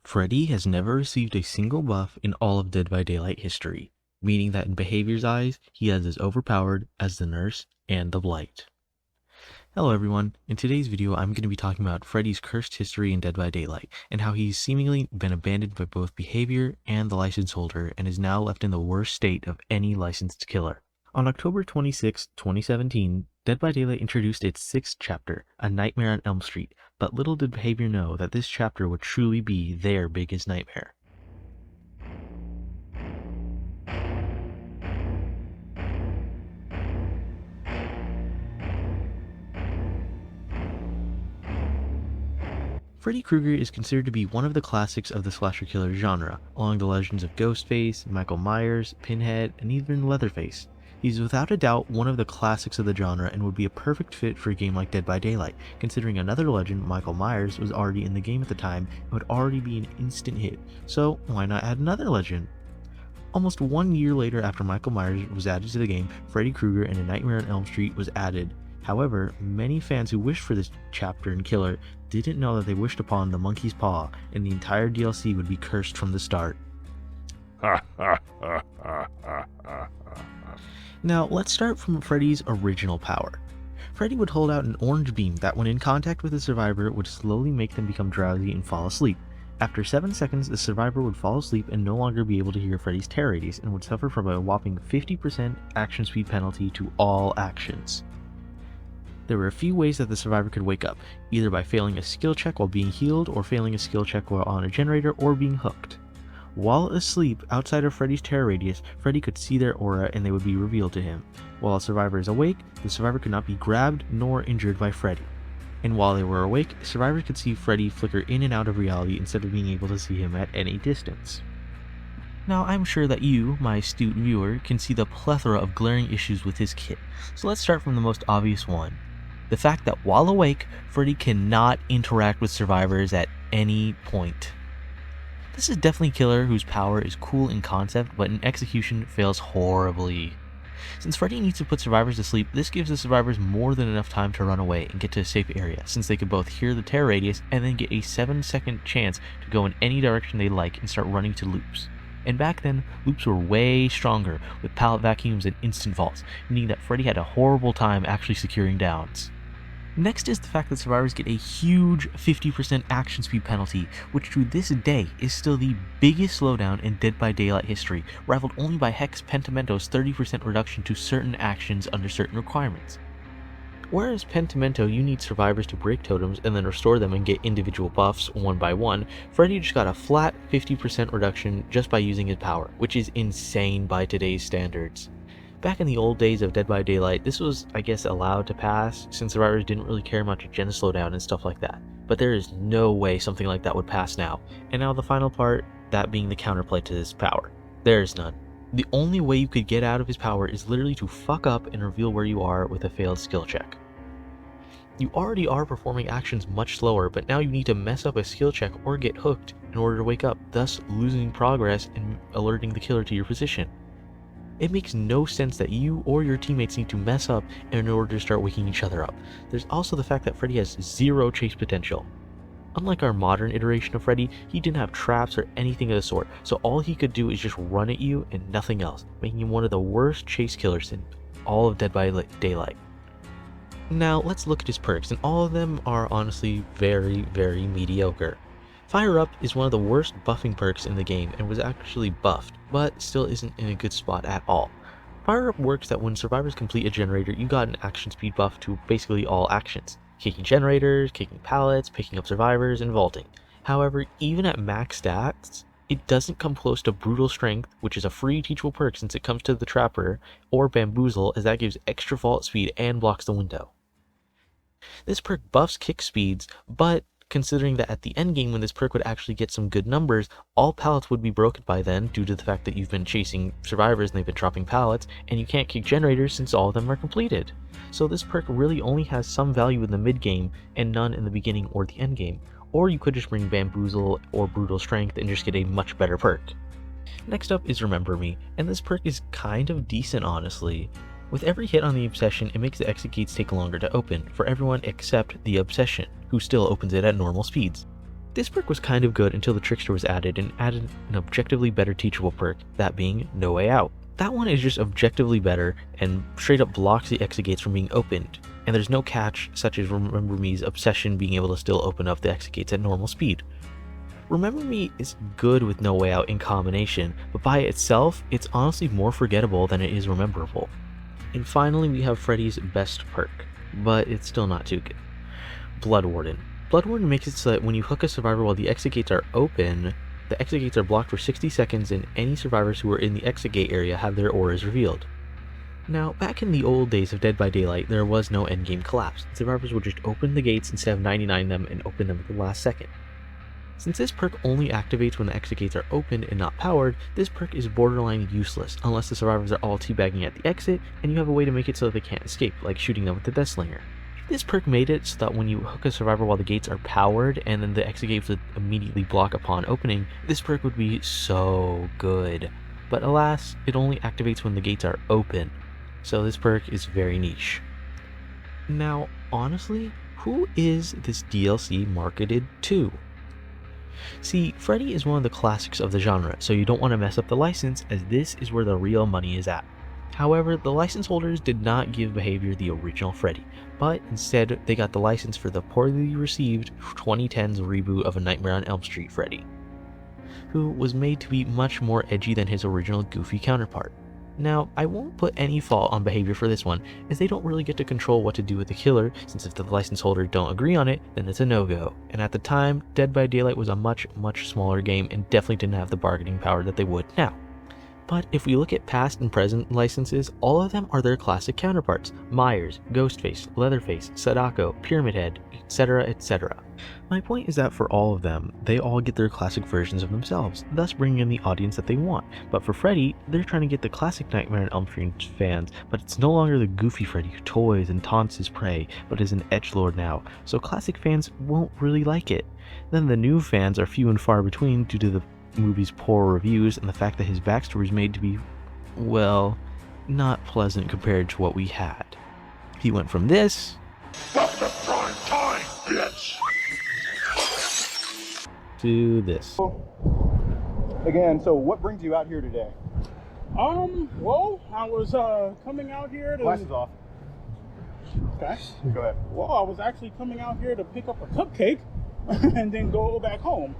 Freddy has never received a single buff in all of Dead by Daylight history, meaning that in Behavior's eyes, he is as overpowered as the Nurse and the Blight. Hello everyone, in today's video I'm going to be talking about Freddy's cursed history in Dead by Daylight, and how he's seemingly been abandoned by both Behavior and the license holder, and is now left in the worst state of any licensed killer. On October 26, 2017, Dead by Daylight introduced its 6th chapter, A Nightmare on Elm Street, but little did Behavior know that this chapter would truly be their biggest nightmare. Freddy Krueger is considered to be one of the classics of the slasher killer genre, along the legends of Ghostface, Michael Myers, Pinhead, and even Leatherface. He's without a doubt one of the classics of the genre and would be a perfect fit for a game like Dead by Daylight, considering another legend, Michael Myers, was already in the game at the time and would already be an instant hit, so why not add another legend? Almost 1 year later after Michael Myers was added to the game, Freddy Krueger and A Nightmare on Elm Street was added. However, many fans who wished for this chapter and killer didn't know that they wished upon the Monkey's Paw, and the entire DLC would be cursed from the start. Now, let's start from Freddy's original power. Freddy would hold out an orange beam that, when in contact with the survivor, would slowly make them become drowsy and fall asleep. After 7 seconds, the survivor would fall asleep and no longer be able to hear Freddy's terror radius, and would suffer from a whopping 50% action speed penalty to all actions. There were a few ways that the survivor could wake up, either by failing a skill check while being healed, or failing a skill check while on a generator, or being hooked. While asleep, outside of Freddy's terror radius, Freddy could see their aura and they would be revealed to him. While a survivor is awake, the survivor could not be grabbed nor injured by Freddy. And while they were awake, survivors could see Freddy flicker in and out of reality instead of being able to see him at any distance. Now, I'm sure that you, my astute viewer, can see the plethora of glaring issues with his kit, so let's start from the most obvious one. The fact that while awake, Freddy cannot interact with survivors at any point. This is definitely a killer whose power is cool in concept, but in execution fails horribly. Since Freddy needs to put survivors to sleep, this gives the survivors more than enough time to run away and get to a safe area, since they could both hear the terror radius and then get a 7-second chance to go in any direction they like and start running to loops. And back then, loops were way stronger, with pallet vacuums and instant vaults, meaning that Freddy had a horrible time actually securing downs. Next is the fact that survivors get a huge 50% action speed penalty, which to this day is still the biggest slowdown in Dead by Daylight history, rivaled only by Hex Pentamento's 30% reduction to certain actions under certain requirements. Whereas Pentimento, you need survivors to break totems and then restore them and get individual buffs one by one, Freddy just got a flat 50% reduction just by using his power, which is insane by today's standards. Back in the old days of Dead by Daylight, this was, I guess, allowed to pass, since survivors didn't really care much of gen slowdown and stuff like that. But there is no way something like that would pass now. And now the final part, that being the counterplay to this power. There is none. The only way you could get out of his power is literally to fuck up and reveal where you are with a failed skill check. You already are performing actions much slower, but now you need to mess up a skill check or get hooked in order to wake up, thus losing progress and alerting the killer to your position. It makes no sense that you or your teammates need to mess up in order to start waking each other up. There's also the fact that Freddy has zero chase potential. Unlike our modern iteration of Freddy, he didn't have traps or anything of the sort, so all he could do is just run at you and nothing else, making him one of the worst chase killers in all of Dead by Daylight. Now let's look at his perks, and all of them are honestly very, very mediocre. Fire Up is one of the worst buffing perks in the game and was actually buffed, but still isn't in a good spot at all. Fire Up works that when survivors complete a generator, you got an action speed buff to basically all actions. Kicking generators, kicking pallets, picking up survivors, and vaulting. However, even at max stats, it doesn't come close to Brutal Strength, which is a free teachable perk since it comes to the Trapper, or Bamboozle, as that gives extra vault speed and blocks the window. This perk buffs kick speeds, but considering that at the endgame when this perk would actually get some good numbers, all pallets would be broken by then due to the fact that you've been chasing survivors and they've been dropping pallets, and you can't kick generators since all of them are completed. So this perk really only has some value in the mid game and none in the beginning or the end game. Or you could just bring Bamboozle or Brutal Strength and just get a much better perk. Next up is Remember Me, and this perk is kind of decent honestly. With every hit on the Obsession, it makes the exit gates take longer to open, for everyone except the Obsession, who still opens it at normal speeds. This perk was kind of good until the Trickster was added and added an objectively better teachable perk, that being No Way Out. That one is just objectively better and straight up blocks the exit gates from being opened, and there's no catch such as Remember Me's obsession being able to still open up the exit gates at normal speed. Remember Me is good with No Way Out in combination, but by itself, it's honestly more forgettable than it is rememberable. And finally, we have Freddy's best perk, but it's still not too good. Blood Warden. Blood Warden makes it so that when you hook a survivor while the exit gates are open, the exit gates are blocked for 60 seconds and any survivors who are in the exit gate area have their auras revealed. Now, back in the old days of Dead by Daylight, there was no endgame collapse. Survivors would just open the gates instead of 99 them and open them at the last second. Since this perk only activates when the exit gates are opened and not powered, this perk is borderline useless unless the survivors are all teabagging at the exit and you have a way to make it so that they can't escape, like shooting them with the Deathslinger. This perk made it so that when you hook a survivor while the gates are powered and then the exit gates would immediately block upon opening, this perk would be so good. But alas, it only activates when the gates are open, so this perk is very niche. Now, honestly, who is this DLC marketed to? See, Freddy is one of the classics of the genre, so you don't want to mess up the license as this is where the real money is at. However, the license holders did not give Behavior the original Freddy, but instead they got the license for the poorly received 2010's reboot of A Nightmare on Elm Street Freddy, who was made to be much more edgy than his original goofy counterpart. Now, I won't put any fault on Behavior for this one, as they don't really get to control what to do with the killer, since if the license holder don't agree on it, then it's a no-go. And at the time, Dead by Daylight was a much smaller game and definitely didn't have the bargaining power that they would now. But if we look at past and present licenses, all of them are their classic counterparts: Myers, Ghostface, Leatherface, Sadako, Pyramid Head, etc, etc. My point is that for all of them, they all get their classic versions of themselves, thus bringing in the audience that they want. But for Freddy, they're trying to get the classic Nightmare on Elm Street fans, but it's no longer the goofy Freddy who toys and taunts his prey, but is an edgelord now, so classic fans won't really like it. Then the new fans are few and far between due to the movie's poor reviews and the fact that his backstory is made to be, well, not pleasant compared to what we had. He went from this Prime time, bitch! to this. Again, so what brings you out here today? Well, I was coming out here to... Glasses off. Okay. Go ahead. Well, I was actually coming out here to pick up a cupcake and then go back home.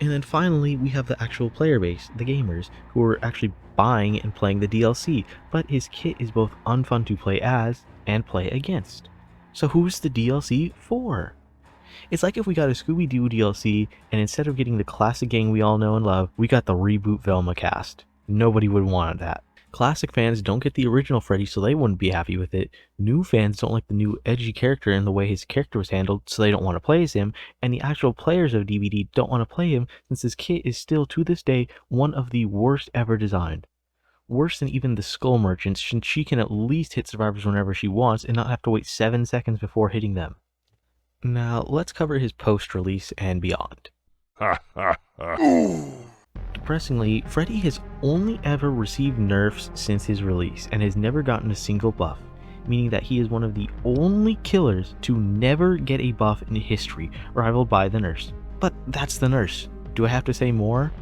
And then finally, we have the actual player base, the gamers, who are actually buying and playing the DLC, but his kit is both unfun to play as and play against. So who's the DLC for? It's like if we got a Scooby-Doo DLC, and instead of getting the classic gang we all know and love, we got the reboot Velma cast. Nobody would want that. Classic fans don't get the original Freddy, so they wouldn't be happy with it. New fans don't like the new edgy character and the way his character was handled, so they don't want to play as him. And the actual players of DBD don't want to play him, since his kit is still, to this day, one of the worst ever designed. Worse than even the Skull Merchant, since she can at least hit survivors whenever she wants and not have to wait 7 seconds before hitting them. Now, let's cover his post-release and beyond. Depressingly, Freddy has only ever received nerfs since his release and has never gotten a single buff, meaning that he is one of the only killers to never get a buff in history, rivaled by the nurse. But that's the nurse. Do I have to say more?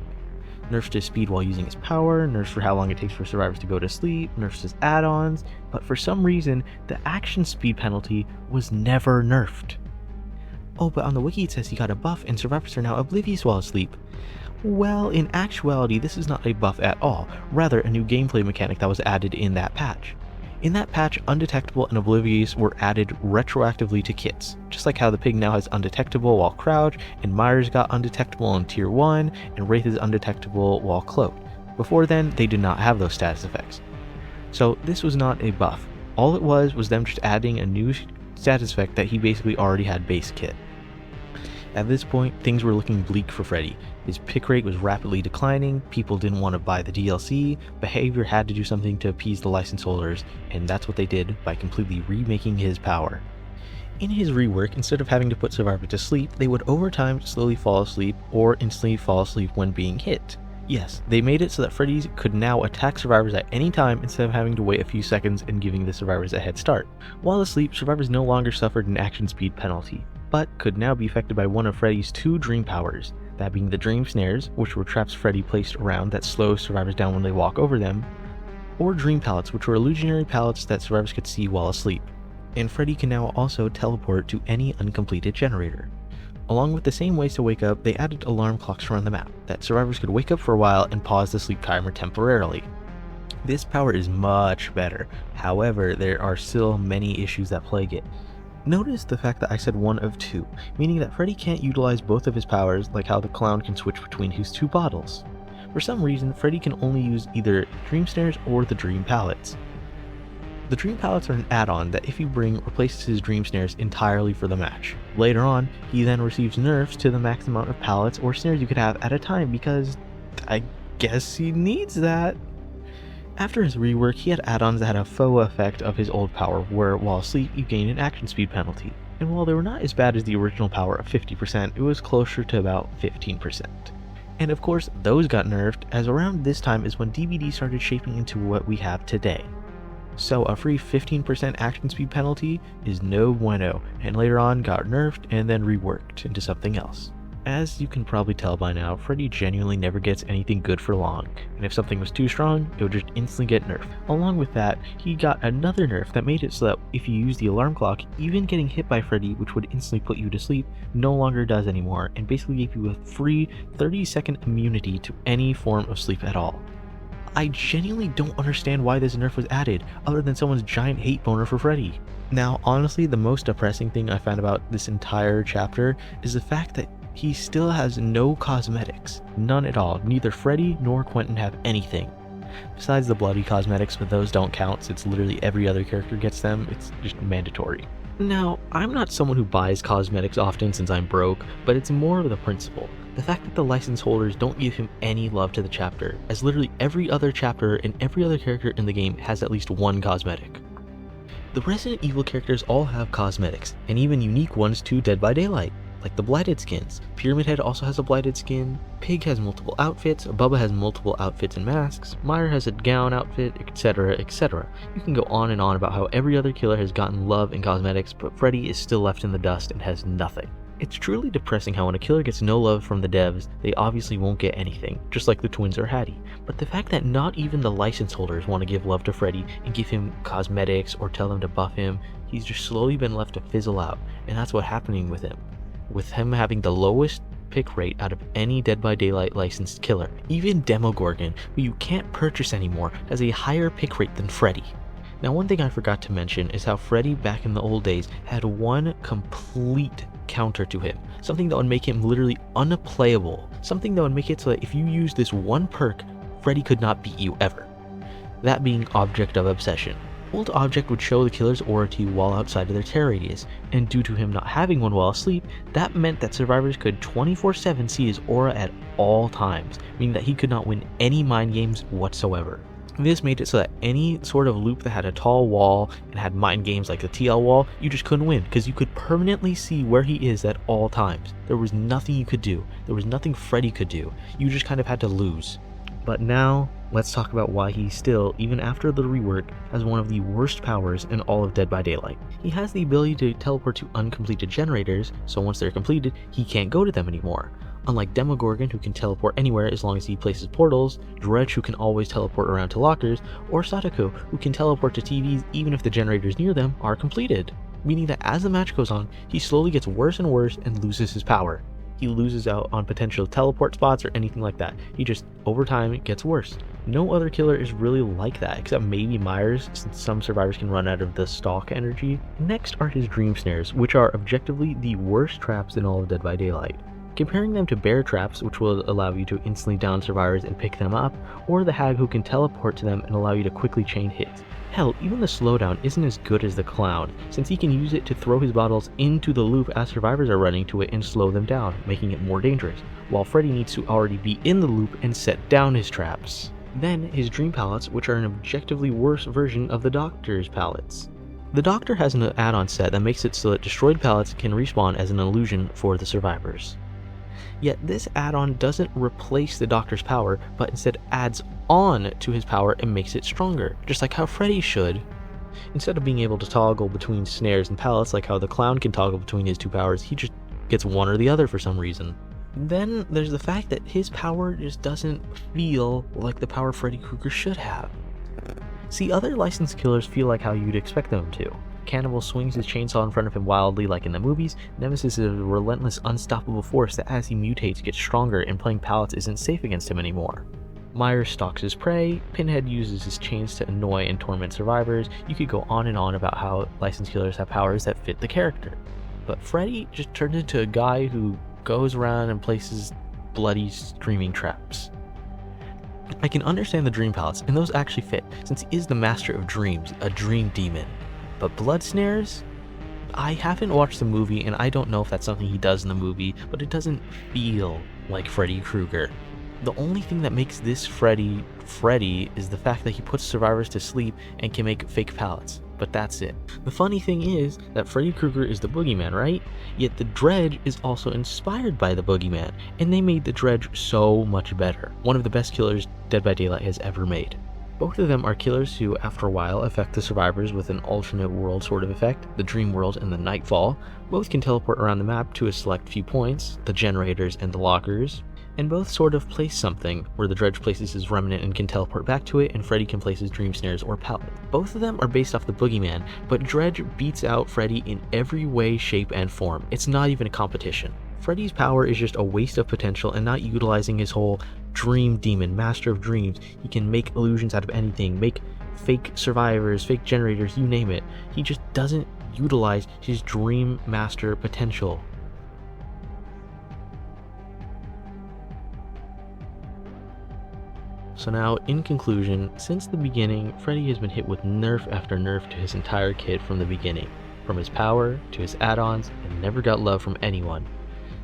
Nerfs to speed while using his power, nerfs for how long it takes for survivors to go to sleep, nerfs his add-ons, but for some reason, the action speed penalty was never nerfed. Oh, but on the wiki it says he got a buff and survivors are now oblivious while asleep. Well, in actuality, this is not a buff at all, rather a new gameplay mechanic that was added in that patch. In that patch, Undetectable and Oblivious were added retroactively to kits, just like how the Pig now has Undetectable while crouched, and Myers got Undetectable on Tier 1, and Wraith is Undetectable while cloaked. Before then, they did not have those status effects. So this was not a buff. All it was them just adding a new status effect that he basically already had base kit. At this point, things were looking bleak for Freddy. His pick rate was rapidly declining, people didn't want to buy the DLC, Behavior had to do something to appease the license holders, and that's what they did by completely remaking his power. In his rework, instead of having to put survivors to sleep, they would over time slowly fall asleep or instantly fall asleep when being hit. Yes, they made it so that Freddy could now attack survivors at any time instead of having to wait a few seconds and giving the survivors a head start. While asleep, survivors no longer suffered an action speed penalty. but could now be affected by one of Freddy's 2 dream powers, that being the dream snares, which were traps Freddy placed around that slow survivors down when they walk over them, or dream pallets, which were illusionary pallets that survivors could see while asleep. And Freddy can now also teleport to any uncompleted generator. Along with the same ways to wake up, they added alarm clocks around the map, that survivors could wake up for a while and pause the sleep timer temporarily. This power is much better, however, there are still many issues that plague it. Notice the fact that I said one of 2, meaning that Freddy can't utilize both of his powers like how the clown can switch between his 2 bottles. For some reason, Freddy can only use either dream snares or the dream pallets. The dream pallets are an add-on that if you bring replaces his dream snares entirely for the match. Later on, he then receives nerfs to the max amount of pallets or snares you could have at a time because I guess he needs that. After his rework, he had add-ons that had a faux effect of his old power where while asleep you gain an action speed penalty. And while they were not as bad as the original power of 50%, it was closer to about 15%. And of course, those got nerfed, as around this time is when DBD started shaping into what we have today. So a free 15% action speed penalty is no bueno, and later on got nerfed and then reworked into something else. As you can probably tell by now, Freddy genuinely never gets anything good for long, and if something was too strong, it would just instantly get nerfed. Along with that, he got another nerf that made it so that if you use the alarm clock, even getting hit by Freddy, which would instantly put you to sleep, no longer does anymore, and basically gave you a free 30-second immunity to any form of sleep at all. I genuinely don't understand why this nerf was added, other than someone's giant hate boner for Freddy. Now, honestly, the most depressing thing I found about this entire chapter is the fact that he still has no cosmetics. None at all. Neither Freddy nor Quentin have anything. Besides the bloody cosmetics, but those don't count since literally every other character gets them. It's just mandatory. Now, I'm not someone who buys cosmetics often since I'm broke, but it's more of the principle. The fact that the license holders don't give him any love to the chapter, as literally every other chapter and every other character in the game has at least one cosmetic. The Resident Evil characters all have cosmetics, and even unique ones to Dead by Daylight, like the Blighted skins. Pyramid Head also has a Blighted skin, Pig has multiple outfits, Bubba has multiple outfits and masks, Meyer has a gown outfit, etc, etc. You can go on and on about how every other killer has gotten love and cosmetics, but Freddy is still left in the dust and has nothing. It's truly depressing how when a killer gets no love from the devs, they obviously won't get anything, just like the twins or Hattie. But the fact that not even the license holders want to give love to Freddy and give him cosmetics or tell him to buff him, he's just slowly been left to fizzle out, and that's what's happening with him. With him having the lowest pick rate out of any Dead by Daylight licensed killer. Even Demogorgon, who you can't purchase anymore, has a higher pick rate than Freddy. Now, one thing I forgot to mention is how Freddy back in the old days had one complete counter to him, something that would make him literally unplayable, something that would make it so that if you use this one perk, Freddy could not beat you ever. That being Object of Obsession. Old Object would show the killer's aura to you while outside of their terror radius, and due to him not having one while asleep, that meant that survivors could 24/7 see his aura at all times, meaning that he could not win any mind games whatsoever. This made it so that any sort of loop that had a tall wall and had mind games like the TL wall, you just couldn't win because you could permanently see where he is at all times. There was nothing you could do. There was nothing Freddy could do. You just kind of had to lose. But now, let's talk about why he still, even after the rework, has one of the worst powers in all of Dead by Daylight. He has the ability to teleport to uncompleted generators, so once they're completed, he can't go to them anymore. Unlike Demogorgon, who can teleport anywhere as long as he places portals, Dredge, who can always teleport around to lockers, or Sadako, who can teleport to TVs even if the generators near them are completed. Meaning that as the match goes on, he slowly gets worse and worse and loses his power. He loses out on potential teleport spots or anything like that. He just, over time, gets worse. No other killer is really like that, except maybe Myers, since some survivors can run out of the stalk energy. Next are his Dream Snares, which are objectively the worst traps in all of Dead by Daylight. Comparing them to bear traps, which will allow you to instantly down survivors and pick them up, or the hag who can teleport to them and allow you to quickly chain hits. Hell, even the slowdown isn't as good as the clown, since he can use it to throw his bottles into the loop as survivors are running to it and slow them down, making it more dangerous, while Freddy needs to already be in the loop and set down his traps. Then his Dream Pallets, which are an objectively worse version of the Doctor's pallets. The Doctor has an add-on set that makes it so that destroyed pallets can respawn as an illusion for the survivors. Yet this add-on doesn't replace the Doctor's power, but instead adds on to his power and makes it stronger, just like how Freddy should. Instead of being able to toggle between snares and pallets like how the clown can toggle between his two powers, he just gets one or the other for some reason. Then there's the fact that his power just doesn't feel like the power Freddy Krueger should have. See, other licensed killers feel like how you'd expect them to. Cannibal swings his chainsaw in front of him wildly like in the movies. Nemesis is a relentless, unstoppable force that as he mutates gets stronger, and playing pallets isn't safe against him anymore. Myers stalks his prey, Pinhead uses his chains to annoy and torment survivors. You could go on and on about how licensed killers have powers that fit the character. But Freddy just turns into a guy who goes around and places bloody screaming traps. I can understand the dream pallets, and those actually fit, since he is the master of dreams, a dream demon. But blood snares? I haven't watched the movie, and I don't know if that's something he does in the movie, but it doesn't feel like Freddy Krueger. The only thing that makes this Freddy is the fact that he puts survivors to sleep and can make fake pallets. But that's it. The funny thing is that Freddy Krueger is the boogeyman, right? Yet the Dredge is also inspired by the boogeyman, and they made the Dredge so much better. One of the best killers Dead by Daylight has ever made. Both of them are killers who, after a while, affect the survivors with an alternate world sort of effect, the Dream World and the Nightfall. Both can teleport around the map to a select few points, the generators and the lockers, and both sort of place something, where the Dredge places his remnant and can teleport back to it, and Freddy can place his dream snares or pallet. Both of them are based off the boogeyman, but Dredge beats out Freddy in every way, shape, and form. It's not even a competition. Freddy's power is just a waste of potential and not utilizing his whole dream demon, master of dreams. He can make illusions out of anything, make fake survivors, fake generators, you name it. He just doesn't utilize his dream master potential. So now, in conclusion, since the beginning, Freddy has been hit with nerf after nerf to his entire kit from the beginning. From his power to his add-ons, and never got love from anyone.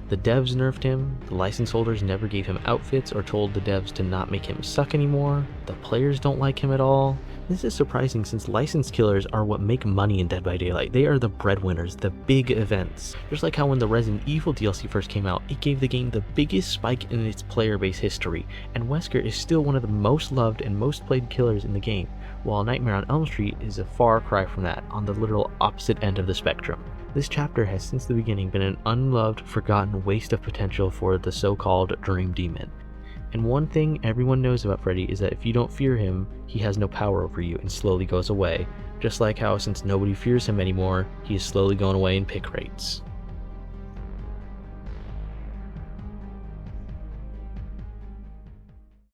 The devs nerfed him, the license holders never gave him outfits or told the devs to not make him suck anymore, the players don't like him at all. This is surprising since licensed killers are what make money in Dead by Daylight. They are the breadwinners, the big events. Just like how when the Resident Evil DLC first came out, it gave the game the biggest spike in its player base history, and Wesker is still one of the most loved and most played killers in the game, while Nightmare on Elm Street is a far cry from that, on the literal opposite end of the spectrum. This chapter has since the beginning been an unloved, forgotten waste of potential for the so-called Dream Demon. And one thing everyone knows about Freddy is that if you don't fear him, he has no power over you and slowly goes away, just like how since nobody fears him anymore, he is slowly going away in pick rates.